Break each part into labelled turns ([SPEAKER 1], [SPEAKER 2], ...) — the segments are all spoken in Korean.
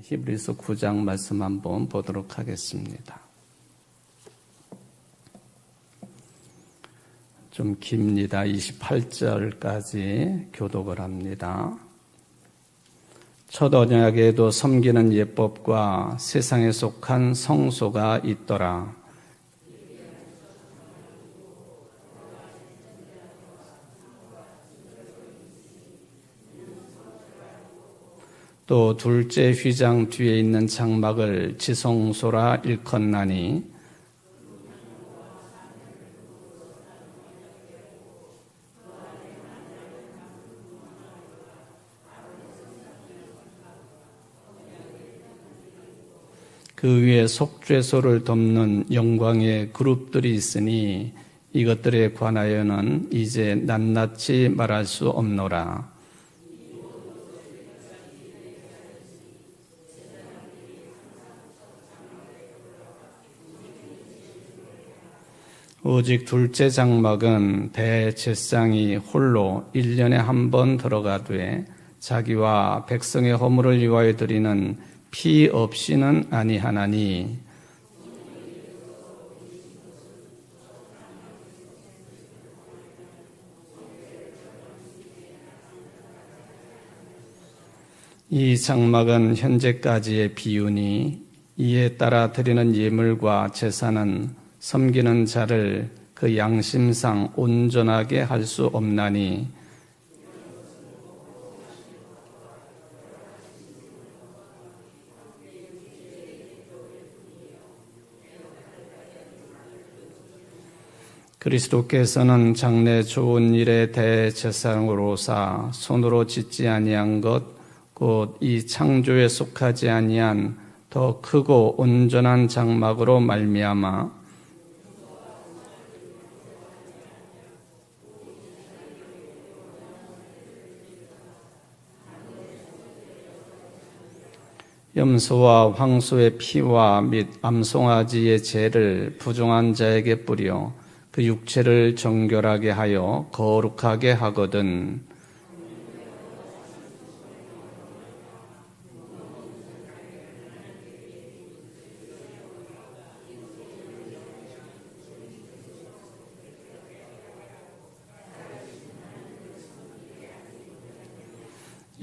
[SPEAKER 1] 히브리서 9장 말씀 한번 보도록 하겠습니다. 좀 깁니다. 28절까지 교독을 합니다. 첫 언약에도 섬기는 예법과 세상에 속한 성소가 있더라. 또 둘째 휘장 뒤에 있는 장막을 지성소라 일컫나니 그 위에 속죄소를 덮는 영광의 그룹들이 있으니 이것들에 관하여는 이제 낱낱이 말할 수 없노라. 오직 둘째 장막은 대제사장이 홀로 1년에 한 번 들어가되 자기와 백성의 허물을 위하여 드리는 피 없이는 아니하나니 이 장막은 현재까지의 비유니 이에 따라 드리는 예물과 제사는 섬기는 자를 그 양심상 온전하게 할 수 없나니 그리스도께서는 장래 좋은 일의 대제사장으로사 손으로 짓지 아니한 것 곧 이 창조에 속하지 아니한 더 크고 온전한 장막으로 말미암아 염소와 황소의 피와 및 암송아지의 죄를 부정한 자에게 뿌려 그 육체를 정결하게 하여 거룩하게 하거든.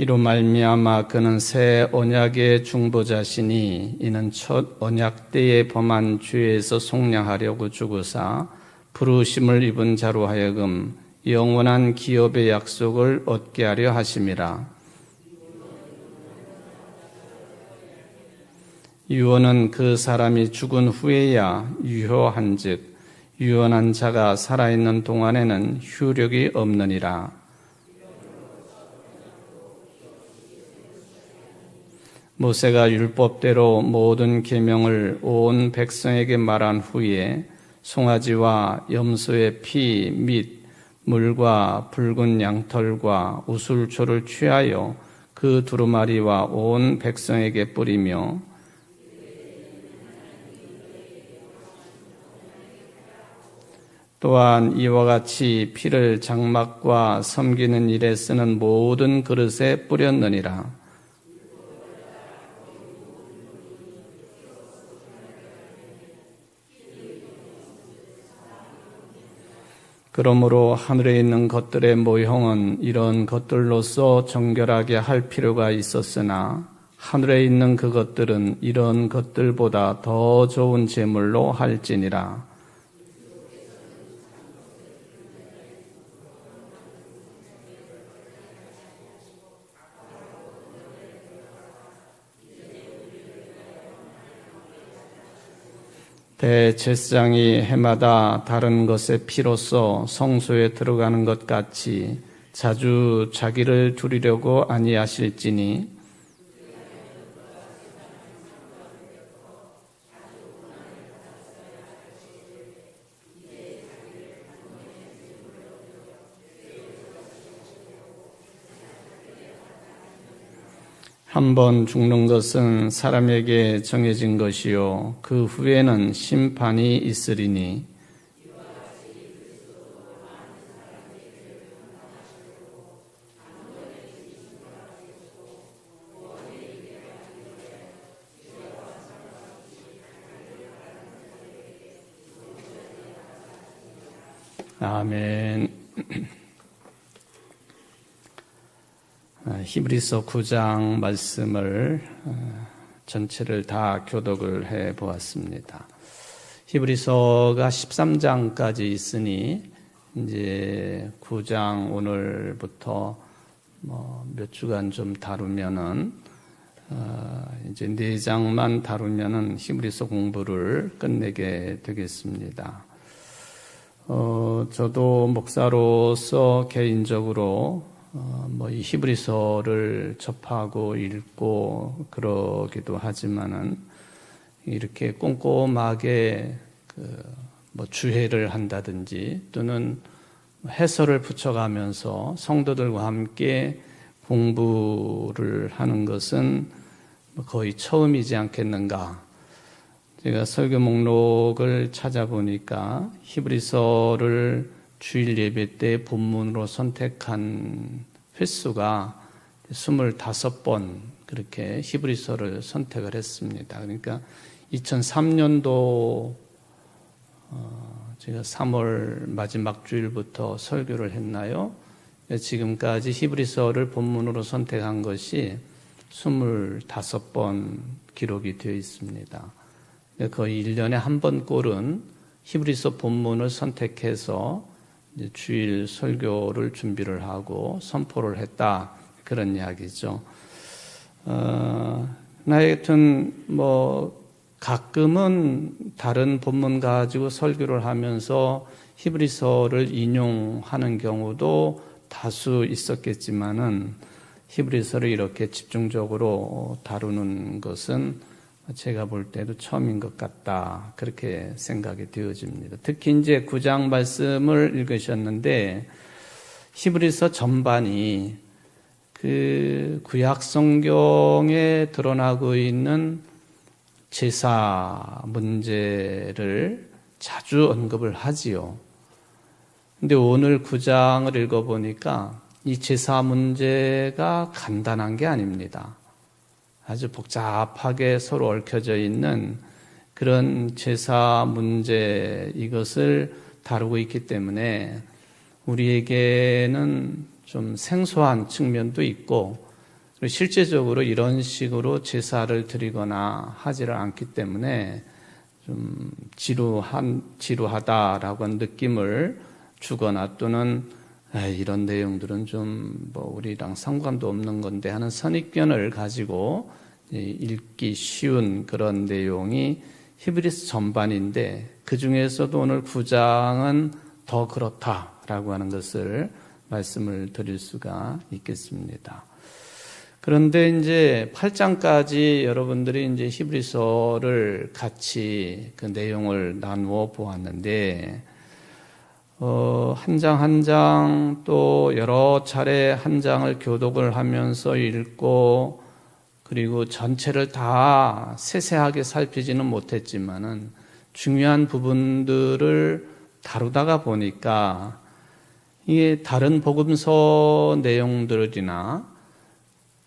[SPEAKER 1] 이로 말미암아 그는 새 언약의 중보자시니 이는 첫 언약 때에 범한 죄에서 속량하려고 죽으사 부르심을 입은 자로 하여금 영원한 기업의 약속을 얻게 하려 하심이라. 유언은 그 사람이 죽은 후에야 유효한즉 유언한 자가 살아있는 동안에는 효력이 없느니라. 모세가 율법대로 모든 계명을 온 백성에게 말한 후에 송아지와 염소의 피 및 물과 붉은 양털과 우슬초를 취하여 그 두루마리와 온 백성에게 뿌리며 또한 이와 같이 피를 장막과 섬기는 일에 쓰는 모든 그릇에 뿌렸느니라. 그러므로 하늘에 있는 것들의 모형은 이런 것들로서 정결하게 할 필요가 있었으나 하늘에 있는 그것들은 이런 것들보다 더 좋은 제물로 할지니라. 대제사장이 해마다 다른 것의 피로써 성소에 들어가는 것 같이 자주 자기를 두리려고 아니하실지니 한 번 죽는 것은 사람에게 정해진 것이요 그 후에는 심판이 있으리니 아멘. 히브리서 9장 말씀을 전체를 다 교독을 해 보았습니다. 히브리서가 13장까지 있으니 이제 9장 오늘부터 몇 주간 좀 다루면은 이제 4장만 다루면은 히브리서 공부를 끝내게 되겠습니다. 저도 목사로서 개인적으로 이 히브리서를 접하고 읽고 그러기도 하지만은 이렇게 꼼꼼하게 주해를 한다든지 또는 해설을 붙여가면서 성도들과 함께 공부를 하는 것은 거의 처음이지 않겠는가. 제가 설교 목록을 찾아보니까 히브리서를 주일 예배 때 본문으로 선택한 횟수가 25번 그렇게 히브리서를 선택을 했습니다. 그러니까 2003년도 제가 3월 마지막 주일부터 설교를 했나요? 지금까지 히브리서를 본문으로 선택한 것이 25번 기록이 되어 있습니다. 거의 1년에 한 번 꼴은 히브리서 본문을 선택해서 주일 설교를 준비를 하고 선포를 했다. 그런 이야기죠. 하여튼 가끔은 다른 본문 가지고 설교를 하면서 히브리서를 인용하는 경우도 다수 있었겠지만은 히브리서를 이렇게 집중적으로 다루는 것은 제가 볼 때도 처음인 것 같다. 그렇게 생각이 되어집니다. 특히 이제 9장 말씀을 읽으셨는데 히브리서 전반이 그 구약 성경에 드러나고 있는 제사 문제를 자주 언급을 하지요. 근데 오늘 9장을 읽어보니까 이 제사 문제가 간단한 게 아닙니다. 아주 복잡하게 서로 얽혀져 있는 그런 제사 문제, 이것을 다루고 있기 때문에 우리에게는 좀 생소한 측면도 있고, 실제적으로 이런 식으로 제사를 드리거나 하지를 않기 때문에 좀 지루하다라고 하는 느낌을 주거나 또는 이런 내용들은 좀 우리랑 상관도 없는 건데 하는 선입견을 가지고 읽기 쉬운 그런 내용이 히브리서 전반인데 그 중에서도 오늘 9장은 더 그렇다라고 하는 것을 말씀을 드릴 수가 있겠습니다. 그런데 이제 8장까지 여러분들이 이제 히브리서를 같이 그 내용을 나누어 보았는데 한 장 한 장 또 여러 차례 한 장을 교독을 하면서 읽고 그리고 전체를 다 세세하게 살피지는 못했지만은 중요한 부분들을 다루다가 보니까 이게 다른 복음서 내용들이나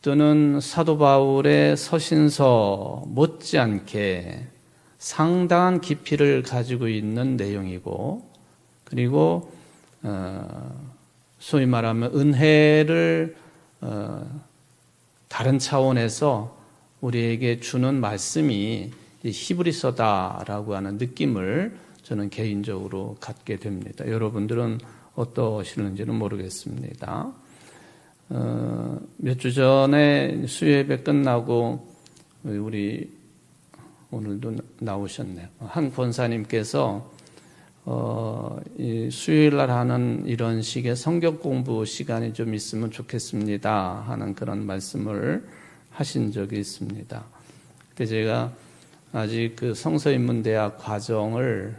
[SPEAKER 1] 또는 사도 바울의 서신서 못지않게 상당한 깊이를 가지고 있는 내용이고 그리고 소위 말하면 은혜를 다른 차원에서 우리에게 주는 말씀이 히브리서다라고 하는 느낌을 저는 개인적으로 갖게 됩니다. 여러분들은 어떠시는지는 모르겠습니다. 몇 주 전에 수요예배 끝나고 우리 오늘도 나오셨네요. 한 권사님께서 이 수요일 날 하는 이런 식의 성경 공부 시간이 좀 있으면 좋겠습니다 하는 그런 말씀을 하신 적이 있습니다. 그때 제가 아직 그 성서인문대학 과정을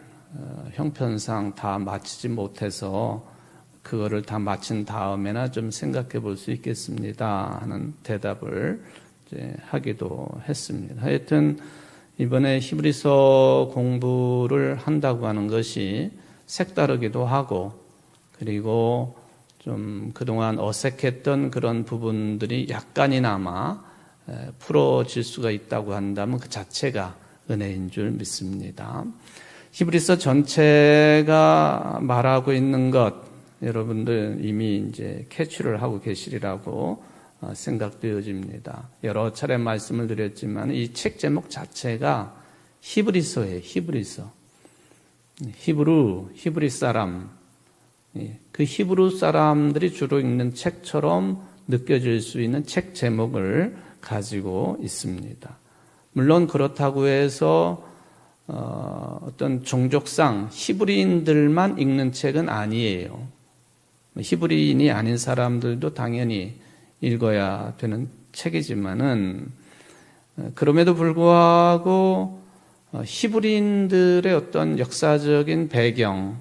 [SPEAKER 1] 형편상 다 마치지 못해서 그거를 다 마친 다음에나 좀 생각해 볼 수 있겠습니다 하는 대답을 이제 하기도 했습니다. 하여튼 이번에 히브리서 공부를 한다고 하는 것이 색다르기도 하고 그리고 좀 그동안 어색했던 그런 부분들이 약간이나마 풀어질 수가 있다고 한다면 그 자체가 은혜인 줄 믿습니다. 히브리서 전체가 말하고 있는 것, 여러분들 이미 이제 캐치를 하고 계시리라고 생각되어집니다. 여러 차례 말씀을 드렸지만 이 책 제목 자체가 히브리서예요. 히브리서. 히브리 사람. 그 히브리 사람들이 주로 읽는 책처럼 느껴질 수 있는 책 제목을 가지고 있습니다. 물론 그렇다고 해서 어떤 종족상 히브리인들만 읽는 책은 아니에요. 히브리인이 아닌 사람들도 당연히 읽어야 되는 책이지만은 그럼에도 불구하고 히브리인들의 어떤 역사적인 배경,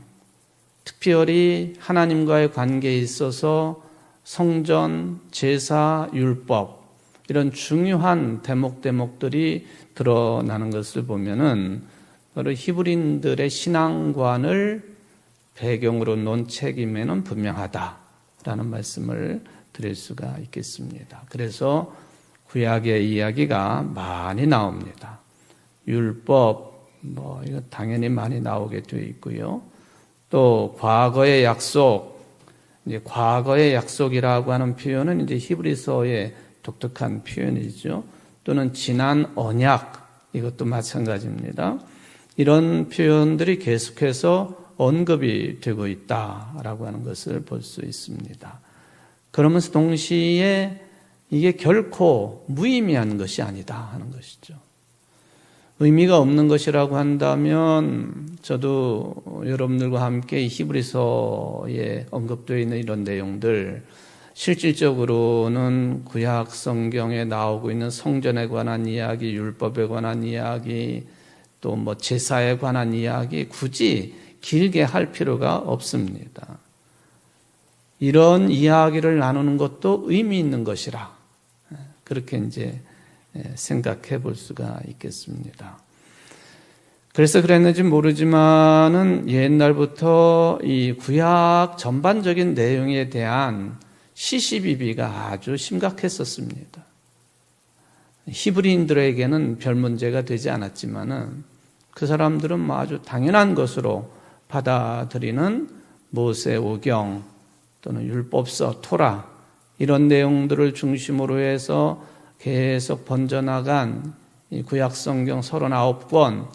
[SPEAKER 1] 특별히 하나님과의 관계에 있어서 성전, 제사, 율법 이런 중요한 대목들이 드러나는 것을 보면은 바로 히브리인들의 신앙관을 배경으로 놓은 책임에는 분명하다라는 말씀을 드릴 수가 있겠습니다. 그래서 구약의 이야기가 많이 나옵니다. 율법, 이거 당연히 많이 나오게 되어 있고요. 또 과거의 약속, 이제 과거의 약속이라고 하는 표현은 이제 히브리서의 독특한 표현이죠. 또는 지난 언약, 이것도 마찬가지입니다. 이런 표현들이 계속해서 언급이 되고 있다라고 하는 것을 볼 수 있습니다. 그러면서 동시에 이게 결코 무의미한 것이 아니다 하는 것이죠. 의미가 없는 것이라고 한다면 저도 여러분들과 함께 히브리서에 언급되어 있는 이런 내용들, 실질적으로는 구약 성경에 나오고 있는 성전에 관한 이야기, 율법에 관한 이야기, 또 제사에 관한 이야기 굳이 길게 할 필요가 없습니다. 이런 이야기를 나누는 것도 의미 있는 것이라 그렇게 이제 생각해 볼 수가 있겠습니다. 그래서 그랬는지 모르지만은 옛날부터 이 구약 전반적인 내용에 대한 시시비비가 아주 심각했었습니다. 히브리인들에게는 별 문제가 되지 않았지만은 그 사람들은 아주 당연한 것으로 받아들이는 모세 오경 또는 율법서, 토라 이런 내용들을 중심으로 해서 계속 번져나간 이 구약 성경 39권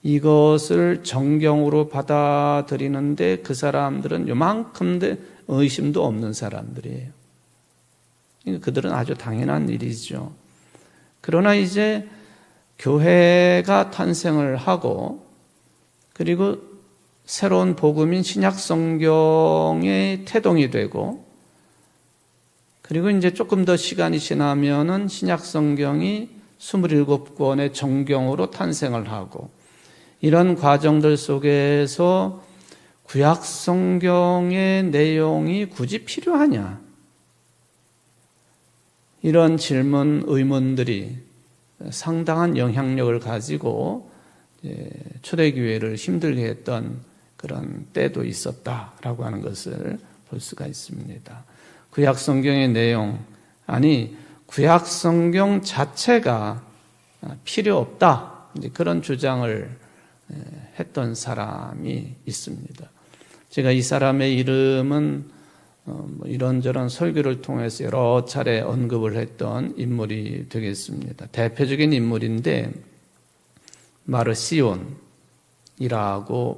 [SPEAKER 1] 이것을 정경으로 받아들이는데 그 사람들은 요만큼 의심도 없는 사람들이에요. 그들은 아주 당연한 일이죠. 그러나 이제 교회가 탄생을 하고 그리고 새로운 복음인 신약 성경에 태동이 되고 그리고 이제 조금 더 시간이 지나면은 신약 성경이 27권의 정경으로 탄생을 하고 이런 과정들 속에서 구약 성경의 내용이 굳이 필요하냐? 이런 질문, 의문들이 상당한 영향력을 가지고 초대교회를 힘들게 했던 그런 때도 있었다라고 하는 것을 볼 수가 있습니다. 구약 성경의 내용, 아니 구약 성경 자체가 필요 없다. 이제 그런 주장을 했던 사람이 있습니다. 제가 이 사람의 이름은 이런저런 설교를 통해서 여러 차례 언급을 했던 인물이 되겠습니다. 대표적인 인물인데 마르시온이라고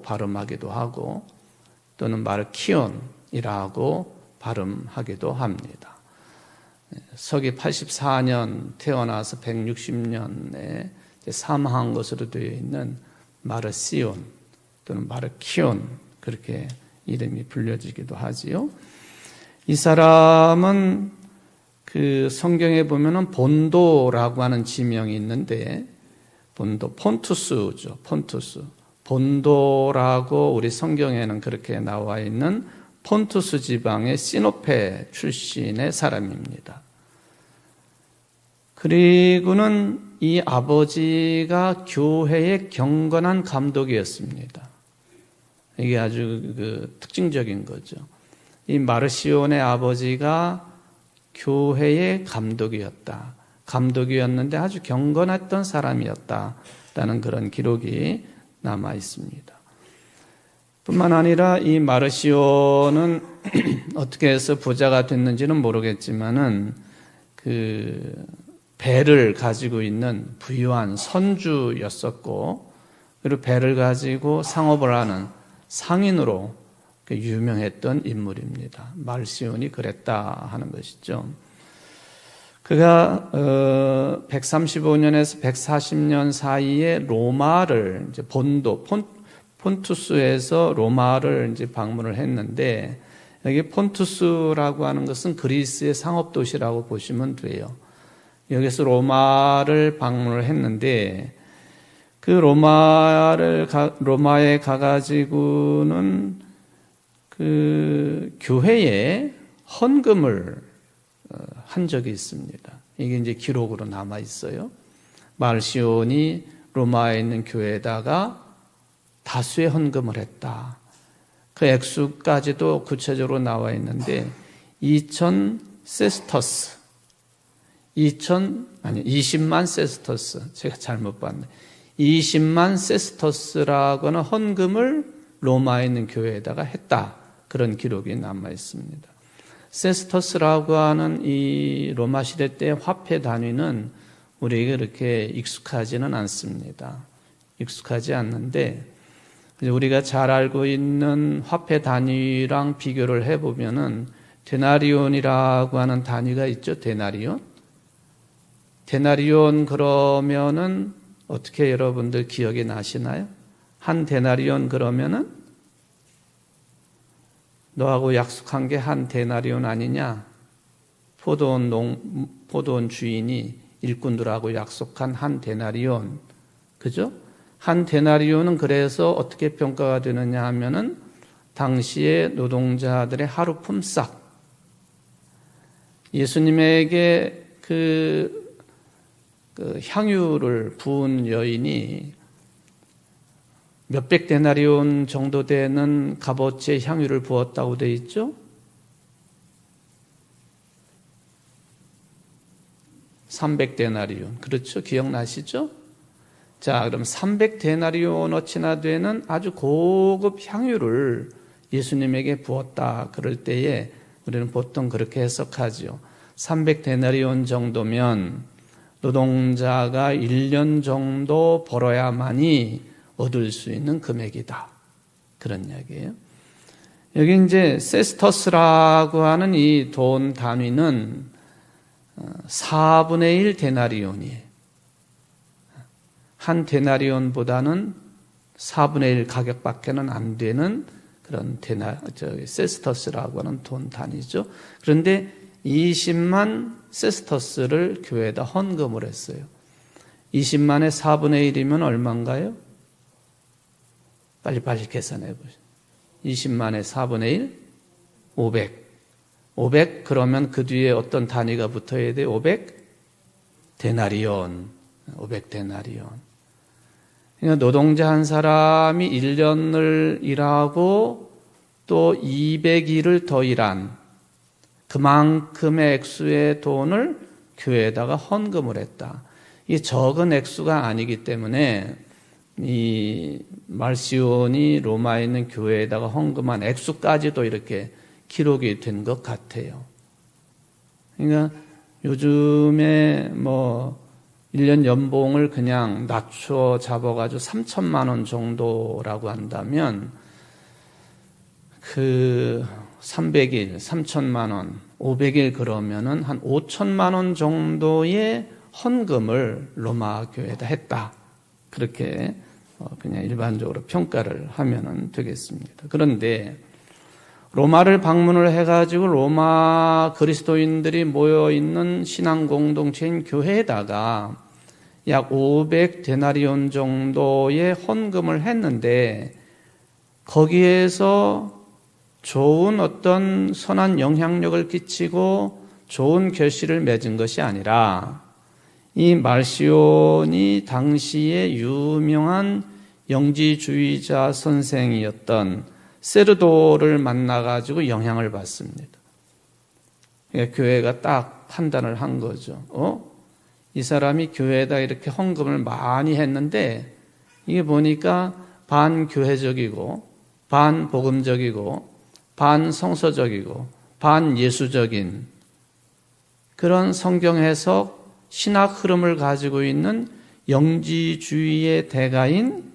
[SPEAKER 1] 발음하기도 하고 또는 마르키온이라고 발음하기도 합니다. 서기 84년 태어나서 160년에 사망한 것으로 되어 있는 마르시온 또는 마르키온 그렇게 이름이 불려지기도 하지요. 이 사람은 그 성경에 보면은 본도라고 하는 지명이 있는데 본도, 폰투스죠. 폰투스. 본도라고 우리 성경에는 그렇게 나와 있는 폰투스 지방의 시노페 출신의 사람입니다. 그리고는 이 아버지가 교회의 경건한 감독이었습니다. 이게 아주 특징적인 거죠. 이 마르시온의 아버지가 교회의 감독이었다. 감독이었는데 아주 경건했던 사람이었다라는 그런 기록이 남아 있습니다. 뿐만 아니라 이 마르시오는 어떻게 해서 부자가 됐는지는 모르겠지만은 그 배를 가지고 있는 부유한 선주였었고, 그리고 배를 가지고 상업을 하는 상인으로 유명했던 인물입니다. 마르시온이 그랬다 하는 것이죠. 그가 135년에서 140년 사이에 로마를 이제 폰투스에서 로마를 이제 방문을 했는데, 여기 폰투스라고 하는 것은 그리스의 상업 도시라고 보시면 돼요. 여기서 로마를 방문을 했는데, 그 로마에 가가지고는 그 교회에 헌금을 한 적이 있습니다. 이게 이제 기록으로 남아 있어요. 마르시온이 로마에 있는 교회에다가 다수의 헌금을 했다. 그 액수까지도 구체적으로 나와 있는데 20만 세스터스. 제가 잘못 봤네. 20만 세스터스라고는 헌금을 로마에 있는 교회에다가 했다. 그런 기록이 남아 있습니다. 세스터스라고 하는 이 로마 시대 때 화폐 단위는 우리에게 그렇게 익숙하지는 않습니다. 익숙하지 않는데 우리가 잘 알고 있는 화폐 단위랑 비교를 해보면은 데나리온이라고 하는 단위가 있죠. 데나리온 그러면은 어떻게 여러분들 기억이 나시나요? 한 데나리온 그러면은 너하고 약속한 게 한 데나리온 아니냐? 포도원 주인이 일꾼들하고 약속한 한 데나리온. 그죠? 한 데나리온은 그래서 어떻게 평가가 되느냐 하면은 당시의 노동자들의 하루 품삯. 예수님에게 그 향유를 부은 여인이 몇백 데나리온 정도 되는 값어치의 향유를 부었다고 되어 있죠? 300데나리온. 그렇죠? 기억나시죠? 자, 그럼 300데나리온어치나 되는 아주 고급 향유를 예수님에게 부었다. 그럴 때에 우리는 보통 그렇게 해석하죠. 300데나리온 정도면 노동자가 1년 정도 벌어야만이 얻을 수 있는 금액이다. 그런 이야기예요. 여기 이제 세스터스라고 하는 이 돈 단위는 4분의 1 데나리온이에요. 한 데나리온보다는 4분의 1 가격밖에는 안 되는 그런 세스터스라고 하는 돈 단위죠. 그런데 20만 세스터스를 교회에다 헌금을 했어요. 20만의 4분의 1이면 얼마인가요? 빨리빨리 계산해 보세요. 20만의 4분의 1? 500. 500 그러면 그 뒤에 어떤 단위가 붙어야 돼요? 500? 데나리온. 500데나리온. 그러니까 노동자 한 사람이 1년을 일하고 또 200일을 더 일한 그만큼의 액수의 돈을 교회에다가 헌금을 했다. 이게 적은 액수가 아니기 때문에 이 마르시온이 로마에 있는 교회에다가 헌금한 액수까지도 이렇게 기록이 된 것 같아요. 그러니까 요즘에 1년 연봉을 그냥 낮춰 잡아가지고 3천만 원 정도라고 한다면 그 300일, 3천만 원, 500일 그러면은 한 5천만 원 정도의 헌금을 로마 교회에다 했다. 그렇게 그냥 일반적으로 평가를 하면 되겠습니다. 그런데 로마를 방문을 해가지고 로마 그리스도인들이 모여있는 신앙 공동체인 교회에다가 약 500데나리온 정도의 헌금을 했는데 거기에서 좋은 어떤 선한 영향력을 끼치고 좋은 결실을 맺은 것이 아니라 이 말시온이 당시에 유명한 영지주의자 선생이었던 세르도를 만나가지고 영향을 받습니다. 그러니까 교회가 딱 판단을 한 거죠. 이 사람이 교회에다 이렇게 헌금을 많이 했는데 이게 보니까 반교회적이고 반복음적이고 반성서적이고 반예수적인 그런 성경 해석, 신학 흐름을 가지고 있는 영지주의의 대가인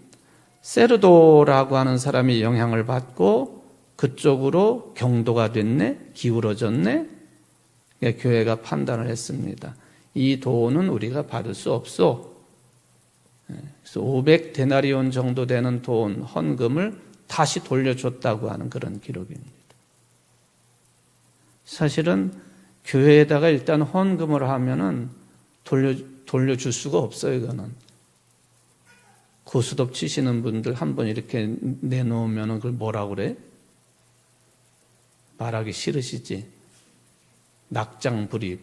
[SPEAKER 1] 세르도라고 하는 사람이 영향을 받고 그쪽으로 경도가 됐네, 기울어졌네. 교회가 판단을 했습니다. 이 돈은 우리가 받을 수 없어. 그래서 500데나리온 정도 되는 돈, 헌금을 다시 돌려줬다고 하는 그런 기록입니다. 사실은 교회에다가 일단 헌금을 하면은 돌려줄 수가 없어요, 이거는. 고스톱 치시는 분들 한번 이렇게 내놓으면은 그걸 뭐라고 그래? 말하기 싫으시지. 낙장불입.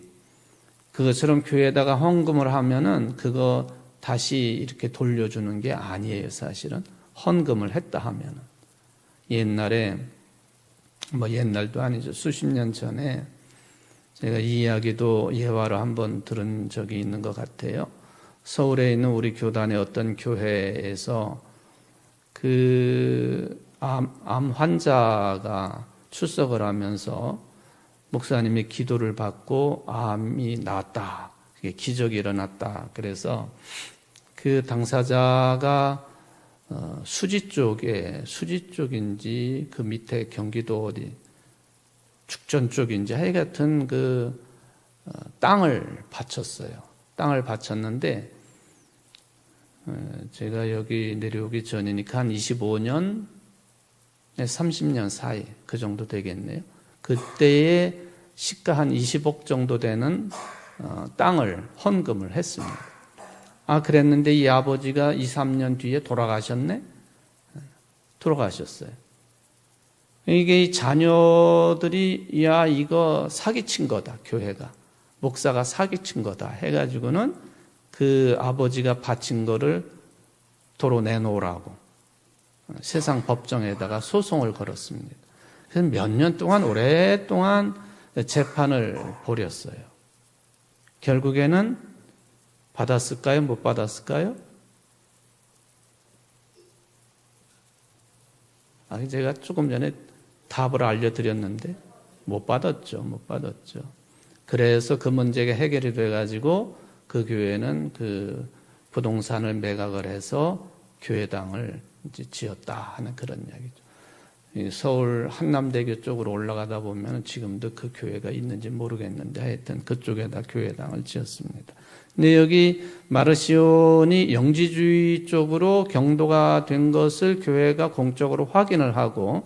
[SPEAKER 1] 그것처럼 교회에다가 헌금을 하면은 그거 다시 이렇게 돌려주는 게 아니에요, 사실은. 헌금을 했다 하면은. 옛날에, 옛날도 아니죠. 수십 년 전에 제가 이 이야기도 예화로 한번 들은 적이 있는 것 같아요. 서울에 있는 우리 교단의 어떤 교회에서 암 환자가 출석을 하면서 목사님이 기도를 받고 암이 나았다. 기적이 일어났다. 그래서 그 당사자가 수지 쪽인지 그 밑에 경기도 어디 축전 쪽인지 하여튼 땅을 바쳤어요. 땅을 바쳤는데 제가 여기 내려오기 전이니까 한 25년, 30년 사이 그 정도 되겠네요. 그때에 시가 한 20억 정도 되는 땅을 헌금을 했습니다. 그랬는데 이 아버지가 2, 3년 뒤에 돌아가셨네? 돌아가셨어요. 이게 이 자녀들이 이거 사기친 거다, 교회가. 목사가 사기친 거다 해가지고는 그 아버지가 바친 거를 도로 내놓으라고 세상 법정에다가 소송을 걸었습니다. 그래서 몇 년 동안 오랫동안 재판을 벌였어요. 결국에는 받았을까요? 못 받았을까요? 제가 조금 전에 답을 알려드렸는데 못 받았죠. 그래서 그 문제가 해결이 돼가지고 그 교회는 그 부동산을 매각을 해서 교회당을 이제 지었다 하는 그런 이야기죠. 서울 한남대교 쪽으로 올라가다 보면 지금도 그 교회가 있는지 모르겠는데 하여튼 그쪽에다 교회당을 지었습니다. 근데 여기 마르시온이 영지주의 쪽으로 경도가 된 것을 교회가 공적으로 확인을 하고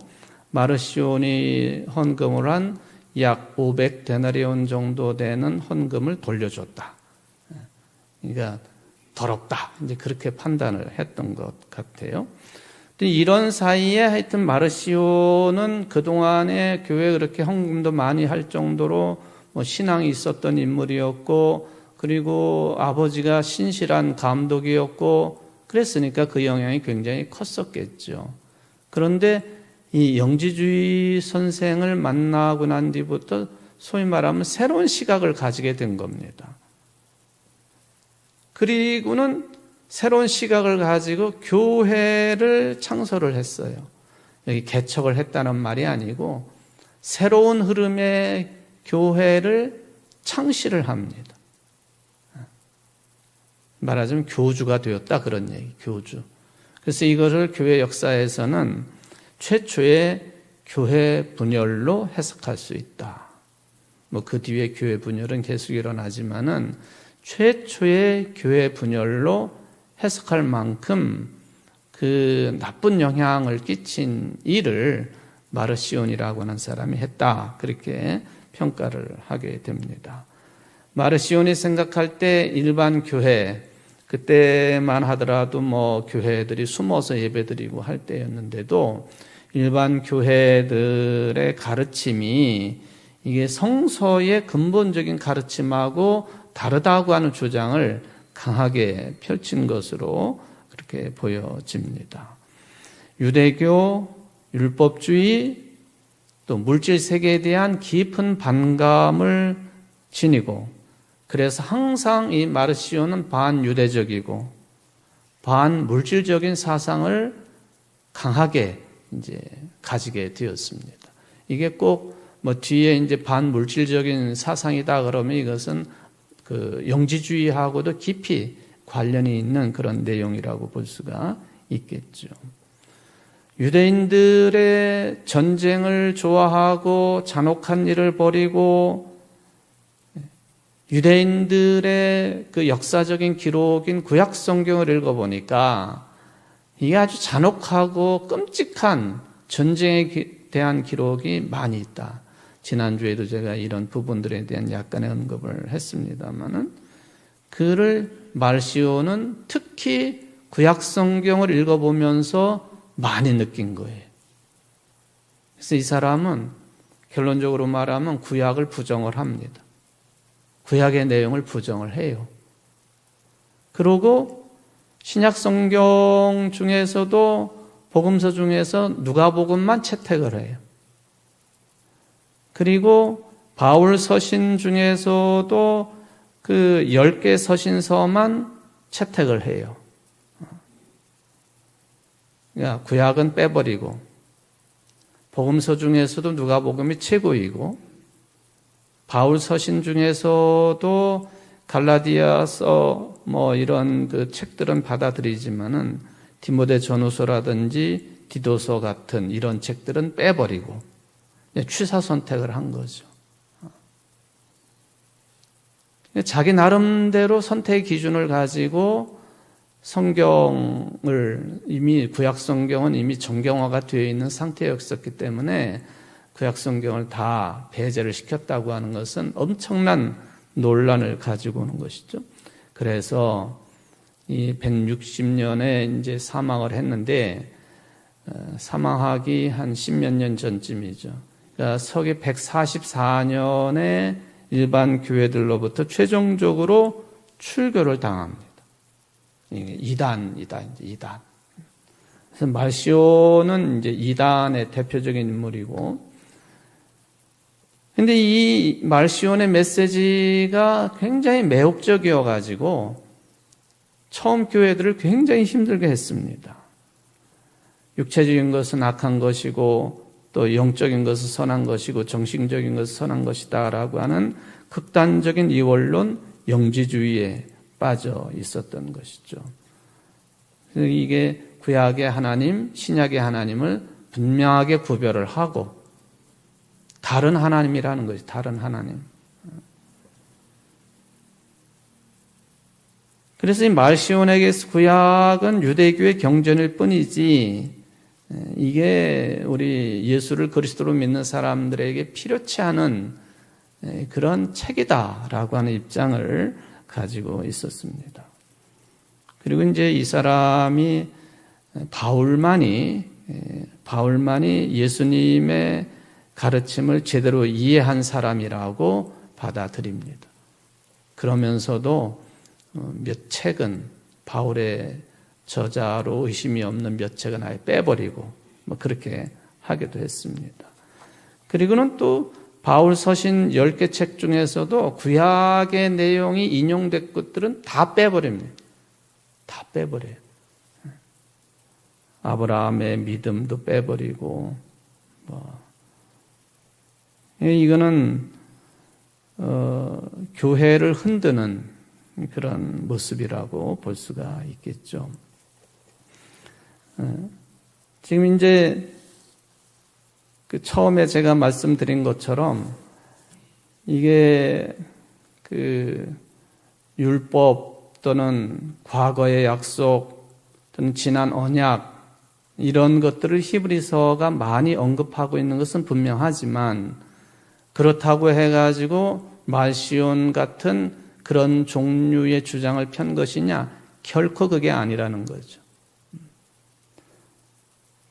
[SPEAKER 1] 마르시온이 헌금을 한 약 500데나리온 정도 되는 헌금을 돌려줬다. 그러니까 더럽다. 이제 그렇게 판단을 했던 것 같아요. 이런 사이에 하여튼 마르시온은 그동안에 교회에 그렇게 헌금도 많이 할 정도로 신앙이 있었던 인물이었고, 그리고 아버지가 신실한 감독이었고, 그랬으니까 그 영향이 굉장히 컸었겠죠. 그런데 이 영지주의 선생을 만나고 난 뒤부터 소위 말하면 새로운 시각을 가지게 된 겁니다. 그리고는 새로운 시각을 가지고 교회를 창설을 했어요. 여기 개척을 했다는 말이 아니고 새로운 흐름의 교회를 창시를 합니다. 말하자면 교주가 되었다 그런 얘기, 교주. 그래서 이거를 교회 역사에서는 최초의 교회 분열로 해석할 수 있다. 그 뒤에 교회 분열은 계속 일어나지만은 최초의 교회 분열로 해석할 만큼 그 나쁜 영향을 끼친 일을 마르시온이라고 하는 사람이 했다. 그렇게 평가를 하게 됩니다. 마르시온이 생각할 때 일반 교회, 그때만 하더라도 교회들이 숨어서 예배드리고 할 때였는데도 일반 교회들의 가르침이 이게 성서의 근본적인 가르침하고 다르다고 하는 주장을 강하게 펼친 것으로 그렇게 보여집니다. 유대교, 율법주의, 또 물질 세계에 대한 깊은 반감을 지니고, 그래서 항상 이 마르시온은 반유대적이고 반물질적인 사상을 강하게 이제 가지게 되었습니다. 이게 꼭 뭐 뒤에 이제 반물질적인 사상이다 그러면 이것은 그 영지주의하고도 깊이 관련이 있는 그런 내용이라고 볼 수가 있겠죠. 유대인들의 전쟁을 좋아하고 잔혹한 일을 벌이고 유대인들의 그 역사적인 기록인 구약 성경을 읽어보니까 이게 아주 잔혹하고 끔찍한 전쟁에 대한 기록이 많이 있다. 지난주에도 제가 이런 부분들에 대한 약간의 언급을 했습니다만은 그를 말시오는 특히 구약 성경을 읽어보면서 많이 느낀 거예요. 그래서 이 사람은 결론적으로 말하면 구약을 부정을 합니다. 구약의 내용을 부정을 해요. 그리고 신약 성경 중에서도 복음서 중에서 누가복음만 채택을 해요. 그리고 바울 서신 중에서도 그 10개 서신서만 채택을 해요. 그러니까 구약은 빼버리고 복음서 중에서도 누가복음이 최고이고 바울 서신 중에서도 갈라디아서 뭐 이런 그 책들은 받아들이지만은 디모데 전후서라든지 디도서 같은 이런 책들은 빼버리고 취사 선택을 한 거죠. 자기 나름대로 선택의 기준을 가지고 성경을 이미 구약 성경은 이미 정경화가 되어 있는 상태였었기 때문에 구약 성경을 다 배제를 시켰다고 하는 것은 엄청난 논란을 가지고 오는 것이죠. 그래서 이 160년에 이제 사망을 했는데 사망하기 한 10몇 년 전쯤이죠. 그러니까 서기 144년에 일반 교회들로부터 최종적으로 출교를 당합니다. 이단이다, 이제 이단. 그래서 말시오는 이제 이단의 대표적인 인물이고, 근데 이 말시온의 메시지가 굉장히 매혹적이어가지고 처음 교회들을 굉장히 힘들게 했습니다. 육체적인 것은 악한 것이고 또 영적인 것은 선한 것이고 정신적인 것은 선한 것이다 라고 하는 극단적인 이원론 영지주의에 빠져 있었던 것이죠. 그래서 이게 구약의 하나님, 신약의 하나님을 분명하게 구별을 하고 다른 하나님이라는 것이 다른 하나님. 그래서 이 말시온에게서 구약은 유대교의 경전일 뿐이지 이게 우리 예수를 그리스도로 믿는 사람들에게 필요치 않은 그런 책이다라고 하는 입장을 가지고 있었습니다. 그리고 이제 이 사람이 바울만이 예수님의 가르침을 제대로 이해한 사람이라고 받아들입니다. 그러면서도 몇 책은 바울의 저자로 의심이 없는 몇 책은 아예 빼버리고 뭐 그렇게 하기도 했습니다. 그리고는 또 바울 서신 10개 책 중에서도 구약의 내용이 인용된 것들은 다 빼버립니다. 다 빼버려요. 아브라함의 믿음도 빼버리고 이거는 교회를 흔드는 그런 모습이라고 볼 수가 있겠죠. 지금 이제 그 처음에 제가 말씀드린 것처럼 이게 그 율법 또는 과거의 약속 또는 지난 언약 이런 것들을 히브리서가 많이 언급하고 있는 것은 분명하지만 그렇다고 해가지고 말시온 같은 그런 종류의 주장을 편 것이냐? 결코 그게 아니라는 거죠.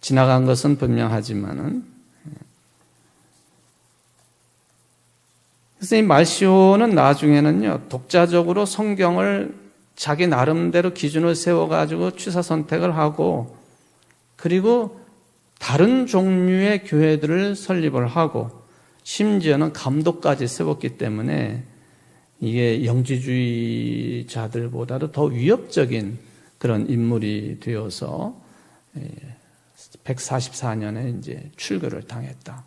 [SPEAKER 1] 지나간 것은 분명하지만은 그래서 이 말시오는 나중에는요 독자적으로 성경을 자기 나름대로 기준을 세워가지고 취사 선택을 하고 그리고 다른 종류의 교회들을 설립을 하고 심지어는 감독까지 세웠기 때문에 이게 영지주의자들보다도 더 위협적인 그런 인물이 되어서 144년에 이제 출교를 당했다.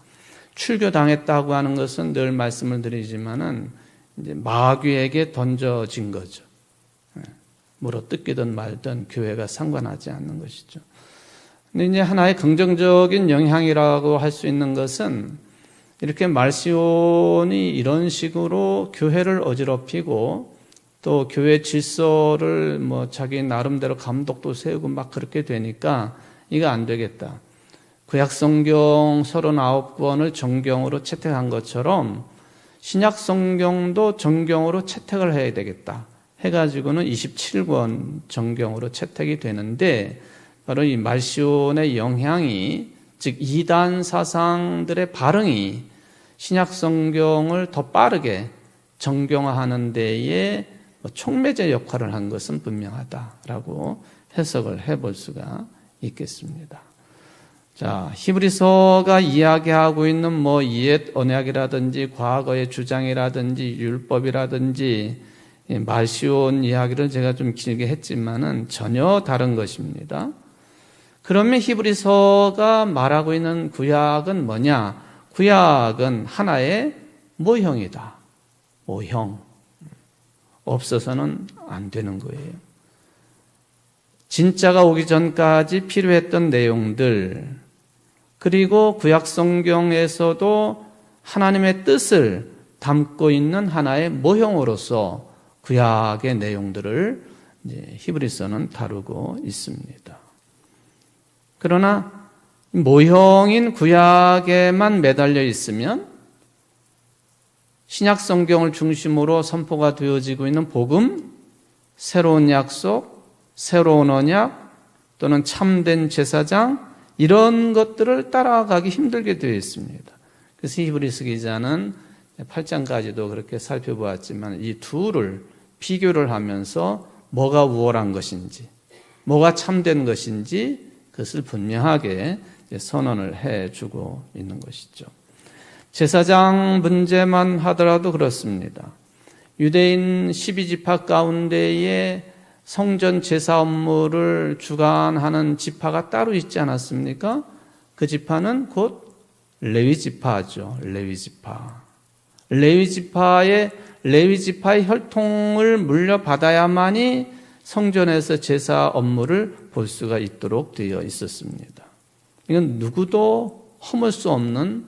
[SPEAKER 1] 출교당했다고 하는 것은 늘 말씀을 드리지만은 이제 마귀에게 던져진 거죠. 물어 뜯기든 말든 교회가 상관하지 않는 것이죠. 근데 이제 하나의 긍정적인 영향이라고 할 수 있는 것은 이렇게 말시온이 이런 식으로 교회를 어지럽히고 또 교회 질서를 뭐 자기 나름대로 감독도 세우고 막 그렇게 되니까 이거 안 되겠다. 구약성경 39권을 정경으로 채택한 것처럼 신약성경도 정경으로 채택을 해야 되겠다 해가지고는 27권 정경으로 채택이 되는데 바로 이 말시온의 영향이 즉 이단 사상들의 반응이 신약성경을 더 빠르게 정경화하는 데에 촉매제 역할을 한 것은 분명하다라고 해석을 해볼 수가 있겠습니다. 자, 히브리서가 이야기하고 있는 뭐 옛 언약이라든지 과거의 주장이라든지 율법이라든지 말시온 이야기를 제가 좀 길게 했지만은 전혀 다른 것입니다. 그러면 히브리서가 말하고 있는 구약은 뭐냐? 구약은 하나의 모형이다. 모형. 없어서는 안 되는 거예요. 진짜가 오기 전까지 필요했던 내용들, 그리고 구약 성경에서도 하나님의 뜻을 담고 있는 하나의 모형으로서 구약의 내용들을 히브리서는 다루고 있습니다. 그러나 모형인 구약에만 매달려 있으면 신약 성경을 중심으로 선포가 되어지고 있는 복음, 새로운 약속, 새로운 언약 또는 참된 제사장 이런 것들을 따라가기 힘들게 되어 있습니다. 그래서 히브리서 기자는 8장까지도 그렇게 살펴보았지만 이 둘을 비교를 하면서 뭐가 우월한 것인지 뭐가 참된 것인지 그것을 분명하게 선언을 해주고 있는 것이죠. 제사장 문제만 하더라도 그렇습니다. 유대인 12지파 가운데에 성전 제사 업무를 주관하는 지파가 따로 있지 않았습니까? 그 지파는 곧 레위지파죠. 레위지파. 레위지파의 혈통을 물려받아야만이 성전에서 제사 업무를 볼 수가 있도록 되어 있었습니다. 이건 누구도 허물 수 없는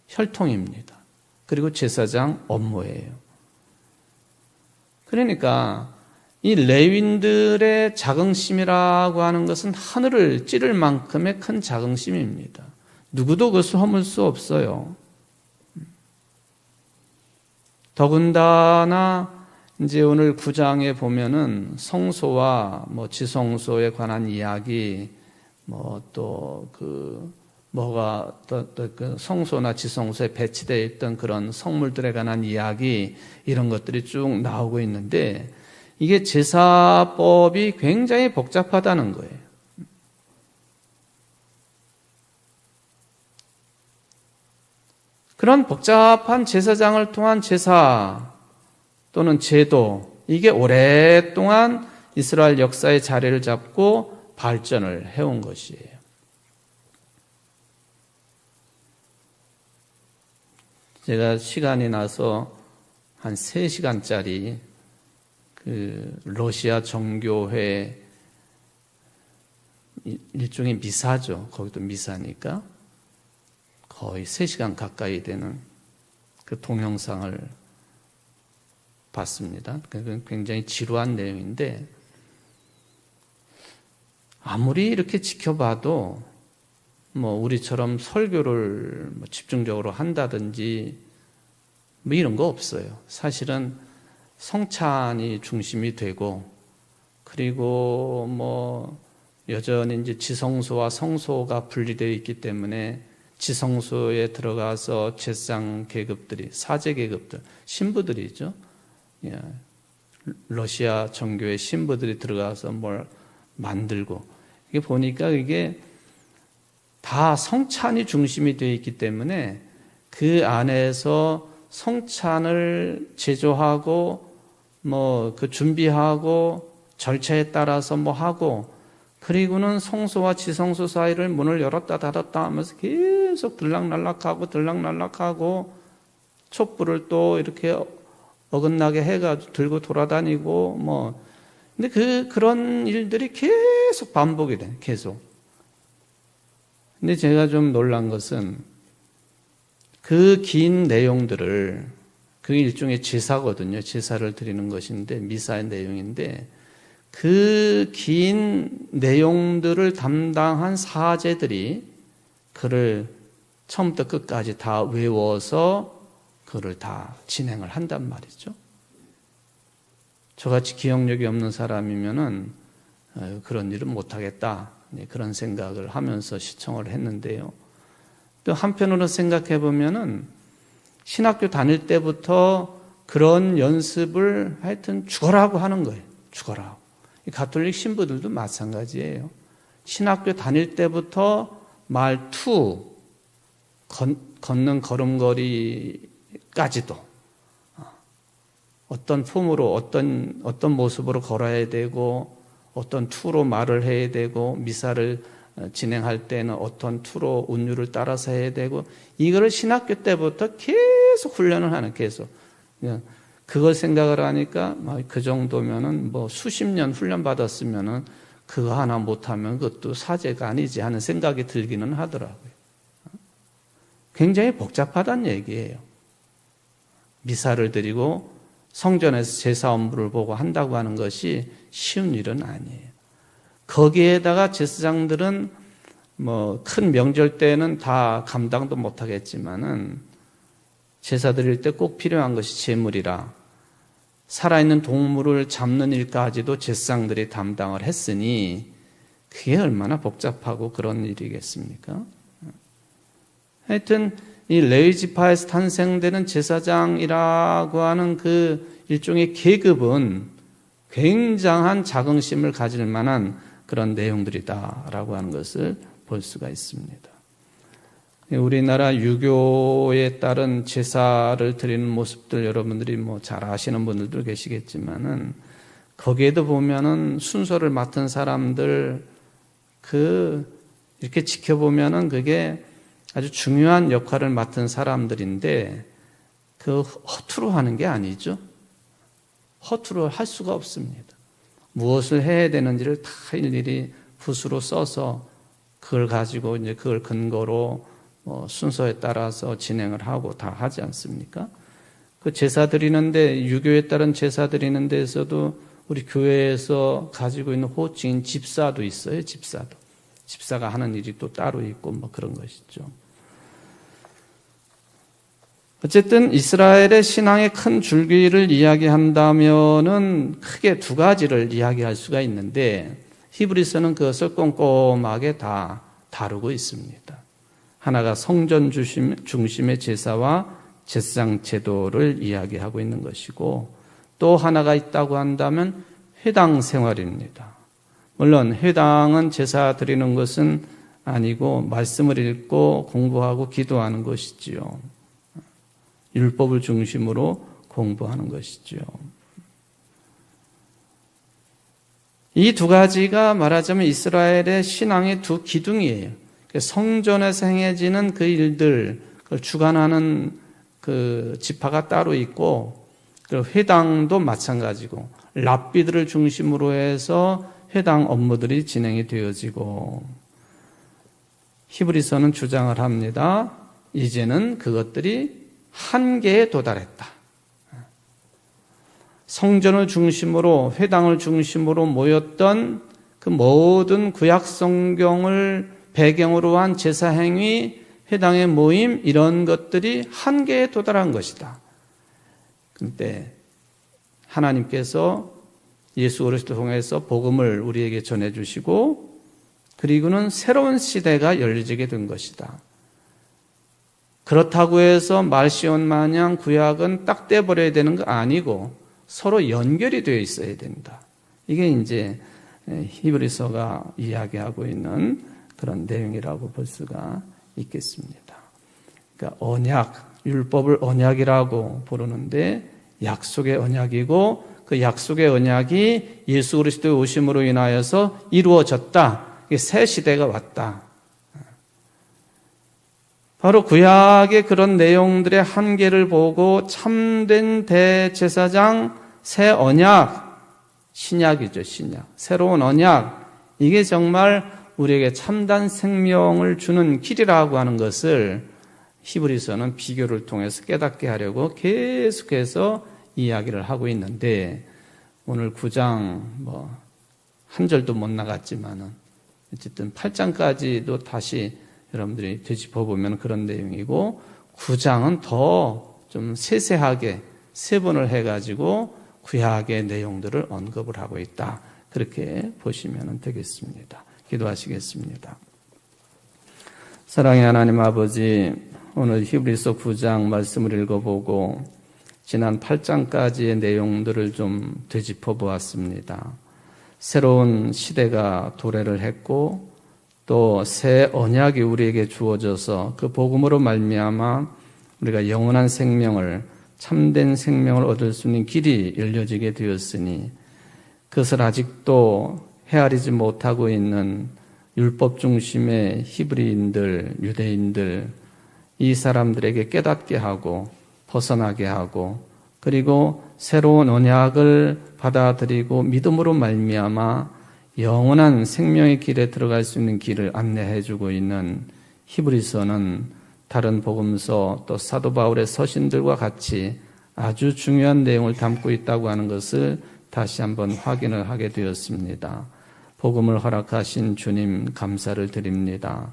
[SPEAKER 1] 혈통입니다. 그리고 제사장 업무예요. 그러니까 이 레위인들의 자긍심이라고 하는 것은 하늘을 찌를 만큼의 큰 자긍심입니다. 누구도 그것을 허물 수 없어요. 더군다나 이제 오늘 9장에 보면은 성소와 뭐 지성소에 관한 이야기, 뭐 또 그 성소나 지성소에 배치되어 있던 그런 성물들에 관한 이야기 이런 것들이 쭉 나오고 있는데 이게 제사법이 굉장히 복잡하다는 거예요. 그런 복잡한 제사장을 통한 제사 또는 제도, 이게 오랫동안 이스라엘 역사의 자리를 잡고 발전을 해온 것이에요. 제가 시간이 나서 한 3시간짜리 그 러시아 정교회 일종의 미사죠. 거기도 미사니까 거의 3시간 가까이 되는 그 동영상을 봤습니다. 굉장히 지루한 내용인데 아무리 이렇게 지켜봐도 뭐 우리처럼 설교를 뭐 집중적으로 한다든지 뭐 이런 거 없어요. 사실은 성찬이 중심이 되고 그리고 뭐 여전히 이제 지성소와 성소가 분리되어 있기 때문에 지성소에 들어가서 제사장 계급들이 사제 계급들 신부들이죠. 러시아 정교의 신부들이 들어가서 뭘 만들고 이게 보니까 이게 다 성찬이 중심이 되어 있기 때문에 그 안에서 성찬을 제조하고 뭐 그 준비하고 절차에 따라서 뭐 하고 그리고는 성소와 지성소 사이를 문을 열었다 닫았다 하면서 계속 들락날락하고 촛불을 또 이렇게 어긋나게 해가지고 들고 돌아다니고 근데 그런 일들이 계속 반복이 돼, 계속. 근데 제가 좀 놀란 것은 그 긴 내용들을, 그 일종의 제사거든요. 제사를 드리는 것인데, 미사의 내용인데, 그 긴 내용들을 담당한 사제들이 그를 처음부터 끝까지 다 외워서 그를 다 진행을 한단 말이죠. 저같이 기억력이 없는 사람이면은 그런 일은 못하겠다, 그런 생각을 하면서 시청을 했는데요. 또 한편으로 생각해 보면은 신학교 다닐 때부터 그런 연습을 하여튼 죽어라고 하는 거예요. 죽어라. 가톨릭 신부들도 마찬가지예요. 신학교 다닐 때부터 말투, 걷는 걸음걸이까지도 어떤 폼으로, 어떤 모습으로 걸어야 되고, 어떤 투로 말을 해야 되고, 미사를 진행할 때는 어떤 투로 운율을 따라서 해야 되고, 이거를 신학교 때부터 계속 훈련을 하는, 계속. 그걸 생각을 하니까, 그 정도면은 수십 년 훈련 받았으면은 그거 하나 못하면 그것도 사제가 아니지 하는 생각이 들기는 하더라고요. 굉장히 복잡하다는 얘기예요. 미사를 드리고, 성전에서 제사 업무를 보고 한다고 하는 것이 쉬운 일은 아니에요. 거기에다가 제사장들은 큰 명절 때는 다 감당도 못하겠지만은 제사 드릴 때 꼭 필요한 것이 제물이라 살아있는 동물을 잡는 일까지도 제사장들이 담당을 했으니 그게 얼마나 복잡하고 그런 일이겠습니까? 하여튼 이 레위 지파에서 탄생되는 제사장이라고 하는 그 일종의 계급은 굉장한 자긍심을 가질 만한 그런 내용들이다라고 하는 것을 볼 수가 있습니다. 우리나라 유교에 따른 제사를 드리는 모습들 여러분들이 잘 아시는 분들도 계시겠지만은 거기에도 보면은 순서를 맡은 사람들 이렇게 지켜보면은 그게 아주 중요한 역할을 맡은 사람들인데 허투루 하는 게 아니죠. 허투루 할 수가 없습니다. 무엇을 해야 되는지를 다 일일이 붓으로 써서 그걸 가지고 이제 그걸 근거로 순서에 따라서 진행을 하고 다 하지 않습니까? 그 제사 드리는데, 유교에 따른 제사 드리는 데에서도 우리 교회에서 가지고 있는 호칭인 집사도 있어요. 집사가 하는 일이 또 따로 있고 그런 것이죠. 어쨌든 이스라엘의 신앙의 큰 줄기를 이야기한다면은 크게 두 가지를 이야기할 수가 있는데 히브리서는 그것을 꼼꼼하게 다 다루고 있습니다. 하나가 성전 중심의 제사와 제사장 제도를 이야기하고 있는 것이고, 또 하나가 있다고 한다면 회당 생활입니다. 물론 회당은 제사 드리는 것은 아니고 말씀을 읽고 공부하고 기도하는 것이지요. 율법을 중심으로 공부하는 것이지요. 이 두 가지가 말하자면 이스라엘의 신앙의 두 기둥이에요. 성전에서 행해지는 그 일들, 그걸 주관하는 그 지파가 따로 있고, 회당도 마찬가지고, 랍비들을 중심으로 해서 회당 업무들이 진행이 되어지고, 히브리서는 주장을 합니다. 이제는 그것들이 한계에 도달했다. 성전을 중심으로, 회당을 중심으로 모였던 그 모든 구약 성경을 배경으로 한 제사 행위, 회당의 모임, 이런 것들이 한계에 도달한 것이다. 그런데 하나님께서 예수 그리스도 통해서 복음을 우리에게 전해주시고, 그리고는 새로운 시대가 열리게 된 것이다. 그렇다고 해서 말시온 마냥 구약은 딱 떼버려야 되는 거 아니고 서로 연결이 되어 있어야 된다. 이게 이제 히브리서가 이야기하고 있는 그런 내용이라고 볼 수가 있겠습니다. 그러니까 언약, 율법을 언약이라고 부르는데 약속의 언약이고 그 약속의 언약이 예수 그리스도의 오심으로 인하여서 이루어졌다. 이게 새 시대가 왔다. 바로 구약의 그런 내용들의 한계를 보고 참된 대제사장, 새 언약, 신약이죠, 신약. 새로운 언약, 이게 정말 우리에게 참된 생명을 주는 길이라고 하는 것을 히브리서는 비교를 통해서 깨닫게 하려고 계속해서 이야기를 하고 있는데, 오늘 9장 한 절도 못 나갔지만은 어쨌든 8장까지도 다시 여러분들이 되짚어보면 그런 내용이고, 9장은 더 좀 세세하게 세분을 해가지고 구약의 내용들을 언급을 하고 있다. 그렇게 보시면 되겠습니다. 기도하시겠습니다. 사랑의 하나님 아버지, 오늘 히브리서 9장 말씀을 읽어보고 지난 8장까지의 내용들을 좀 되짚어 보았습니다. 새로운 시대가 도래를 했고 또 새 언약이 우리에게 주어져서 그 복음으로 말미암아 우리가 영원한 생명을, 참된 생명을 얻을 수 있는 길이 열려지게 되었으니, 그것을 아직도 헤아리지 못하고 있는 율법 중심의 히브리인들, 유대인들, 이 사람들에게 깨닫게 하고 벗어나게 하고, 그리고 새로운 언약을 받아들이고 믿음으로 말미암아 영원한 생명의 길에 들어갈 수 있는 길을 안내해 주고 있는 히브리서는 다른 복음서 또 사도 바울의 서신들과 같이 아주 중요한 내용을 담고 있다고 하는 것을 다시 한번 확인을 하게 되었습니다. 복음을 허락하신 주님 감사를 드립니다.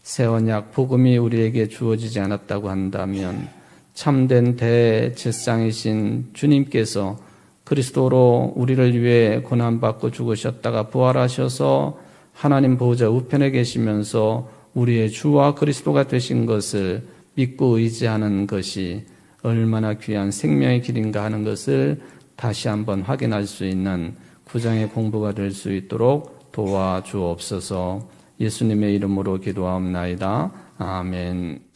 [SPEAKER 1] 새 언약 복음이 우리에게 주어지지 않았다고 한다면 참된 대제사장이신 주님께서 그리스도로 우리를 위해 고난받고 죽으셨다가 부활하셔서 하나님 보호자 우편에 계시면서 우리의 주와 그리스도가 되신 것을 믿고 의지하는 것이 얼마나 귀한 생명의 길인가 하는 것을 다시 한번 확인할 수 있는 9장의 공부가 될 수 있도록 도와주옵소서. 예수님의 이름으로 기도하옵나이다. 아멘.